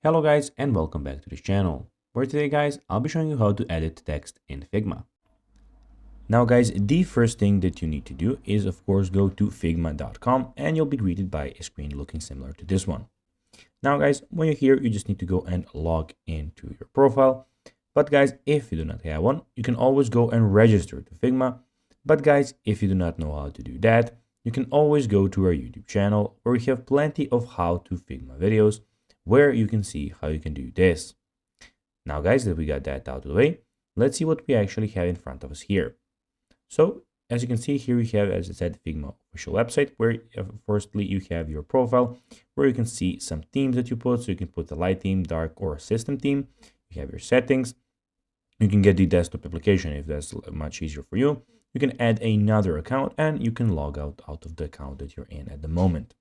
Hello guys and welcome back to this channel, where today guys I'll be showing you how to edit text in Figma. Now guys, the first thing that you need to do is of course go to figma.com and you'll be greeted by a screen looking similar to this one. Now guys, when you're here you just need to go and log into your profile. But guys, if you do not have one, you can always go and register to Figma. But guys, if you do not know how to do that, you can always go to our YouTube channel where we have plenty of how to Figma videos where you can see how you can do this. Now guys, that we got that out of the way, let's see what we actually have in front of us here. So as you can see here, we have, as I said, Figma official website where firstly you have your profile where you can see some themes that you put. So you can put a light theme, dark, or a system theme. You have your settings. You can get the desktop application if that's much easier for you. You can add another account and you can log out of the account that you're in at the moment.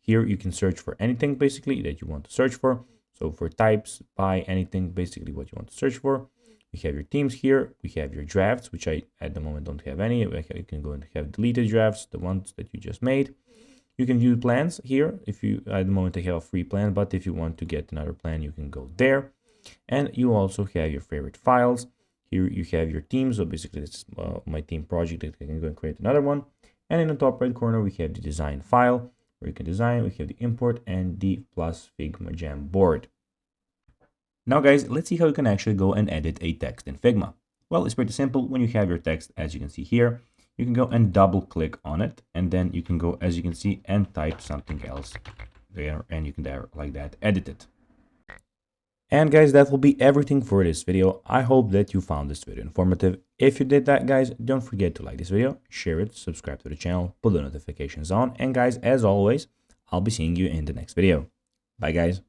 Here you can search for anything basically that you want to search for. So for types, by anything, basically what you want to search for. We have your themes here. We have your drafts, which I at the moment don't have any. You can go and have deleted drafts, the ones that you just made. You can view plans here. If you at the moment I have a free plan, but if you want to get another plan, you can go there. And you also have your favorite files. Here you have your themes. So basically it's my theme project that I can go and create another one. And in the top right corner, we have the design file where you can design. We have the import and the plus Figma Jam board. Now guys, let's see how you can actually go and edit a text in Figma. Well, it's pretty simple. When you have your text, as you can see here, you can go and double click on it. And then you can go, as you can see, and type something else there. And you can there like that, edit it. And guys, that will be everything for this video. I hope that you found this video informative. If you did that, guys, don't forget to like this video, share it, subscribe to the channel, put the notifications on. And guys, as always, I'll be seeing you in the next video. Bye, guys.